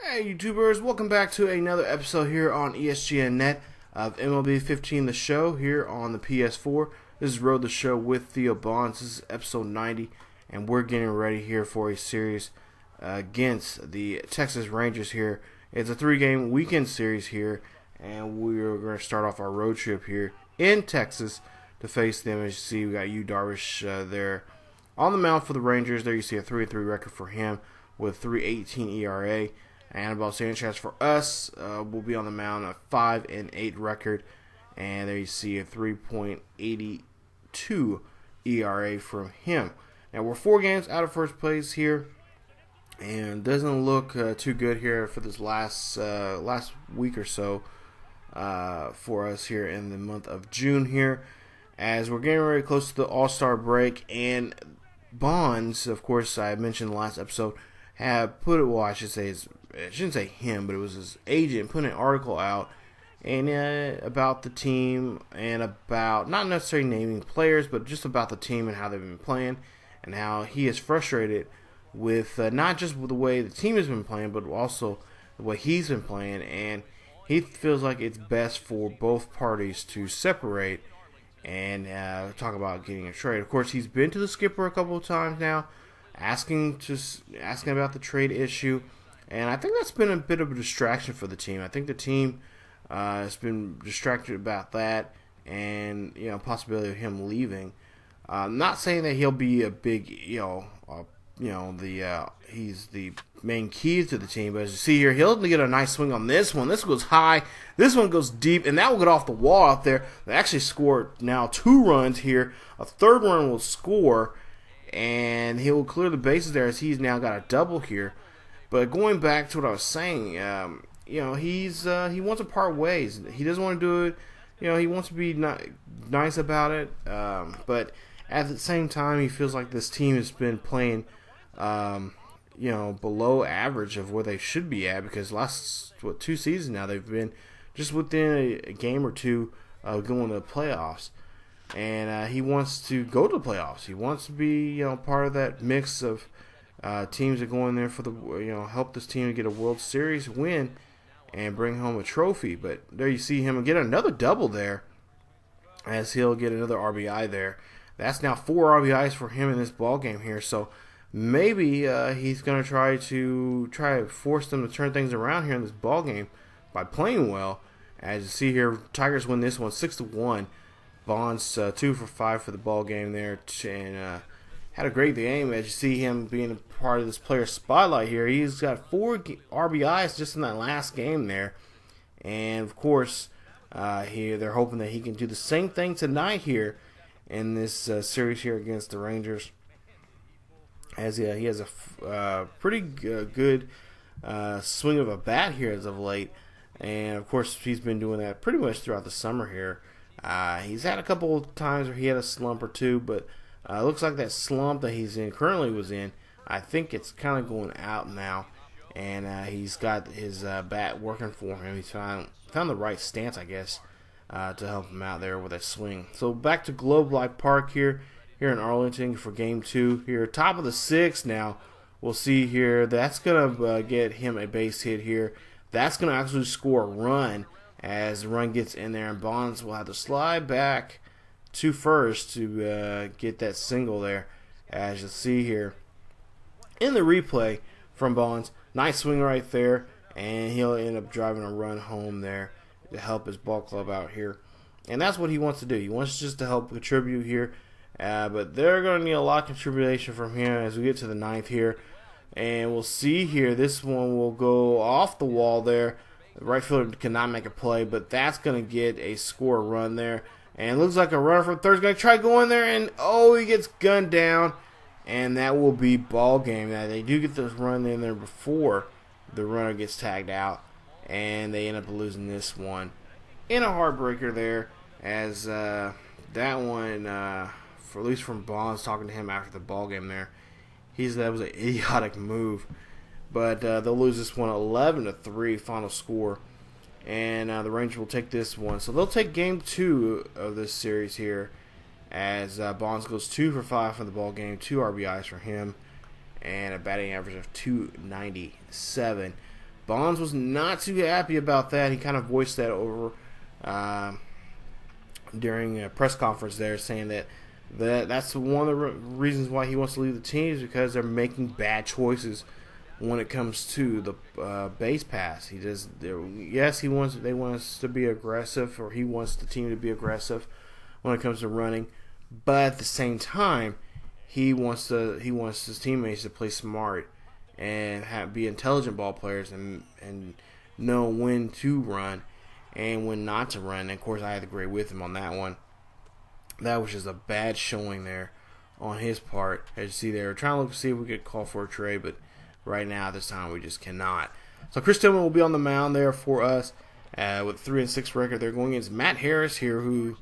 Hey YouTubers, welcome back to another episode here on ESGNet of MLB 15 The Show here on the PS4. This is Road the Show with Theo Bonds. This is episode 90 and we're getting ready here for a series against the Texas Rangers here. It's a 3-game weekend series here and we're going to start off our road trip here in Texas to face them. As you see, we got Darvish there on the mound for the Rangers. There you see a 3-3 record for him with 3.18 ERA. Anibal Sanchez for us will be on the mound, a 5-8 record, and there you see a 3.82 ERA from him. Now we're 4 games out of first place here, and doesn't look too good here for this last week or so for us here in the month of June here, as we're getting very close to the All-Star break. And Bonds, of course, I mentioned in the last episode, have put it, well, I shouldn't say him, but it was his agent, put an article out and about the team and about, not necessarily naming players, but just about the team and how they've been playing and how he is frustrated with not just with the way the team has been playing, but also the way he's been playing, and he feels like it's best for both parties to separate and talk about getting a trade. Of course, he's been to the skipper a couple of times now, asking about the trade issue. And I think that's been a bit of a distraction for the team. I think the team has been distracted about that, and possibility of him leaving. Not saying that he'll be a big, he's the main key to the team. But as you see here, he'll get a nice swing on this one. This goes high. This one goes deep, and that will get off the wall out there. They actually scored now 2 runs here. A 3rd run will score, and he will clear the bases there as he's now got a double here. But going back to what I was saying, he wants to part ways. He doesn't want to do it. He wants to be nice about it. But at the same time, he feels like this team has been playing, below average of where they should be at, because last 2 seasons now they've been just within a game or two of going to the playoffs. And he wants to go to the playoffs. He wants to be part of that mix of teams that go in there for the help this team to get a World Series win and bring home a trophy. But there you see him get another double there, as he'll get another RBI there. That's now 4 RBIs for him in this ball game here. So maybe he's going to try to force them to turn things around here in this ball game by playing well. As you see here, Tigers win this one 6-1. Bonds 2 for 5 for the ball game there, and had a great game. As you see him being a part of this player spotlight here, he's got 4 RBIs just in that last game there. And of course, here they're hoping that he can do the same thing tonight here in this series here against the Rangers. As he has a pretty good swing of a bat here as of late, and of course he's been doing that pretty much throughout the summer here. He's had a couple of times where he had a slump or two, but looks like that slump that he's currently was in, I think it's kind of going out now, and he's got his bat working for him. He's found the right stance, I guess, to help him out there with that swing. So back to Globe Life Park here in Arlington for Game 2 here. Top of the 6th now. We'll see here. That's going to get him a base hit here. That's going to actually score a run as the run gets in there, and Bonds will have to slide back to first to get that single there. As you'll see here in the replay from Bonds, nice swing right there, and he'll end up driving a run home there to help his ball club out here. And that's what he wants to do. He wants just to help contribute here, but they're going to need a lot of contribution from him as we get to the 9th here. And we'll see here, this one will go off the wall there. The right fielder cannot make a play, but that's going to get a score run there. And it looks like a runner from third is going to try going there, and he gets gunned down, and that will be ball game. Now they do get this run in there before the runner gets tagged out, and they end up losing this one in a heartbreaker there, as that one, for at least from Bonds talking to him after the ball game there, that was an idiotic move. But they'll lose this one 11-3 final score. And the Rangers will take this one. So they'll take Game 2 of this series here, as Bonds goes 2 for 5 for the ball game, 2 RBIs for him, and a batting average of .297. Bonds was not too happy about that. He kind of voiced that over during a press conference there, saying that's one of the reasons why he wants to leave the team, is because they're making bad choices when it comes to the base pass. They want us to be aggressive, or he wants the team to be aggressive when it comes to running, but at the same time, he wants his teammates to play smart and be intelligent ball players and know when to run and when not to run. And of course, I had to agree with him on that one. That was just a bad showing there on his part. As you see, they were trying to see if we could call for a trade, but right now, this time, we just cannot. So Chris Tillman will be on the mound there for us with a 3-6 record. They're going against Matt Harris here, who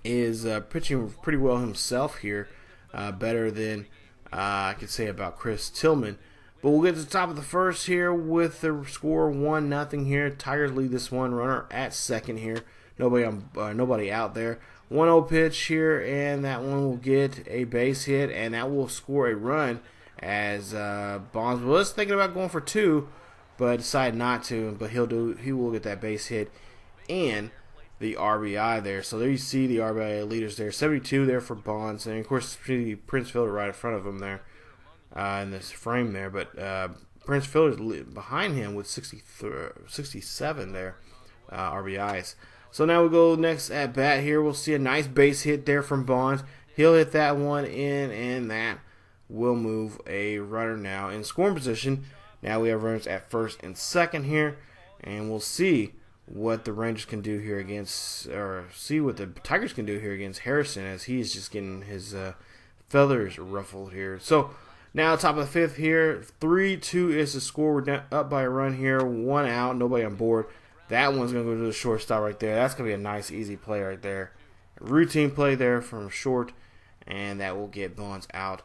is pitching pretty well himself here, better than I could say about Chris Tillman. But we'll get to the top of the first here with the score 1-0 here. Tigers lead this one, runner at second here. Nobody out there. 1-0 pitch here, and that one will get a base hit, and that will score a run as Bonds was thinking about going for 2, but decided not to. But he will get that base hit and the RBI there. So there you see the RBI leaders there. 72 there for Bonds, and of course Prince Fielder right in front of him there in this frame there. But Prince Fielder's behind him with 67 there RBIs. So now we go next at bat here. We'll see a nice base hit there from Bonds. He'll hit that one in, and that will move a runner now in scoring position. Now we have runners at first and second here, and we'll see what the Rangers can do here against, or see what the Tigers can do here against Harrison, as he's just getting his feathers ruffled here. So now top of the fifth here, 3-2 is the score. We're up by a run here, 1 out, nobody on board. That one's going to go to the shortstop right there. That's going to be a nice, easy play right there. Routine play there from short, and that will get Bonds out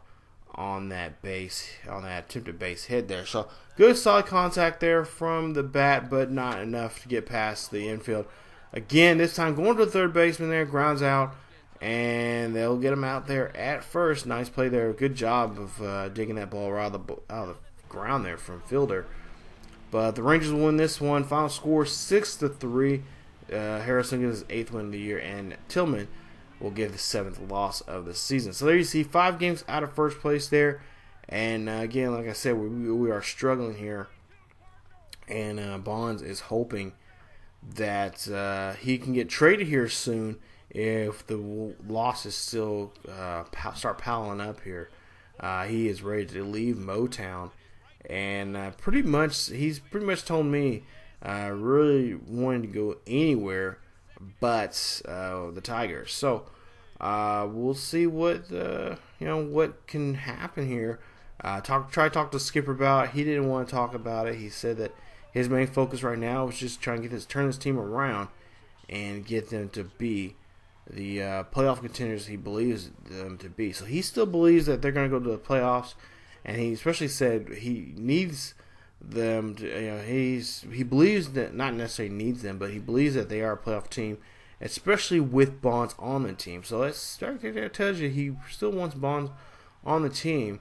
on that attempted base hit there. So good solid contact there from the bat, but not enough to get past the infield. Again, this time going to the third baseman there, grounds out, and they'll get him out there at first. Nice play there. Good job of digging that ball out of the ground there from Fielder. But the Rangers will win this one. Final score 6-3. Harrison gets his 8th win of the year, and Tillman will get the 7th loss of the season. So there you see 5 games out of first place there. And again, like I said, we are struggling here. And Bonds is hoping that he can get traded here soon if the losses still start piling up here. He is ready to leave Motown. And he's pretty much told me really wanting to go anywhere but the Tigers. So we'll see what what can happen here. Try to talk to Skipper about it. He didn't want to talk about it. He said that his main focus right now was just trying to turn this team around and get them to be the playoff contenders he believes them to be. So he still believes that they're going to go to the playoffs. And he especially said he needs them to, he believes that, not necessarily needs them, but he believes that they are a playoff team, especially with Bonds on the team. So that tells you he still wants Bonds on the team,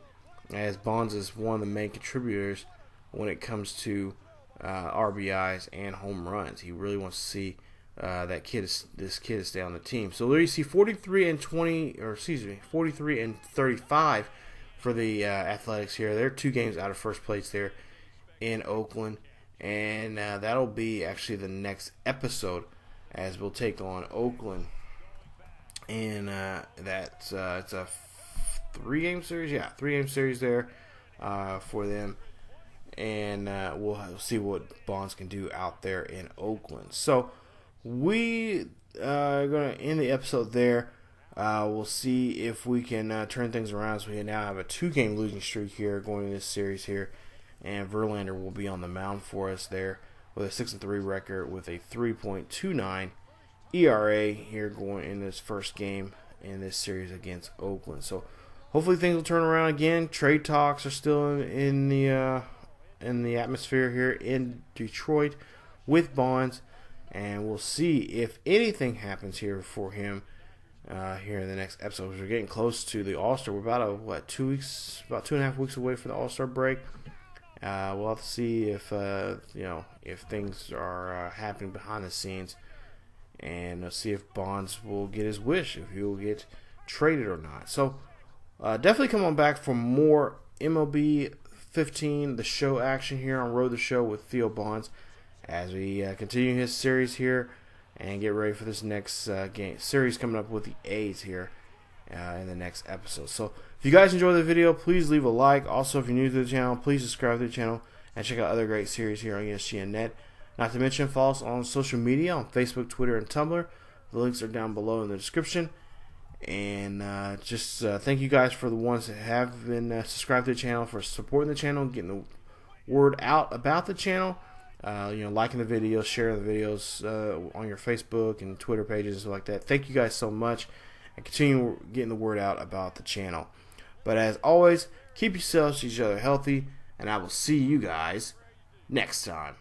as Bonds is one of the main contributors when it comes to RBIs and home runs. He really wants to see this kid stay on the team. So there you see 43 and 35 for the Athletics here. They're 2 games out of first place there in Oakland, and that'll be actually the next episode, as we'll take on Oakland, and it's a 3-game series. 3-game series there for them, and we'll see what Bonds can do out there in Oakland. So we are going to end the episode there. We'll see if we can turn things around. So we now have a 2-game losing streak here going into this series here. And Verlander will be on the mound for us there with a 6-3 record with a 3.29 ERA here going in this first game in this series against Oakland. So hopefully things will turn around again. Trade talks are still in the atmosphere here in Detroit with Bonds. And we'll see if anything happens here for him here in the next episode. We're getting close to the All-Star. We're about 2.5 weeks away from the All-Star break. We'll have to see if if things are happening behind the scenes, and see if Bonds will get his wish, if he will get traded or not. So definitely come on back for more MLB 15, the show action here on Road the Show with Theo Bonds, as we continue his series here and get ready for this next game series coming up with the A's here in the next episode. So if you guys enjoyed the video, please leave a like. Also, if you're new to the channel, please subscribe to the channel and check out other great series here on ESGNet. Not to mention, follow us on social media on Facebook, Twitter, and Tumblr. The links are down below in the description. And just thank you guys for the ones that have been subscribed to the channel, for supporting the channel, getting the word out about the channel. Liking the videos, sharing the videos on your Facebook and Twitter pages and stuff like that. Thank you guys so much, and continue getting the word out about the channel. But as always, keep yourselves, each other healthy, and I will see you guys next time.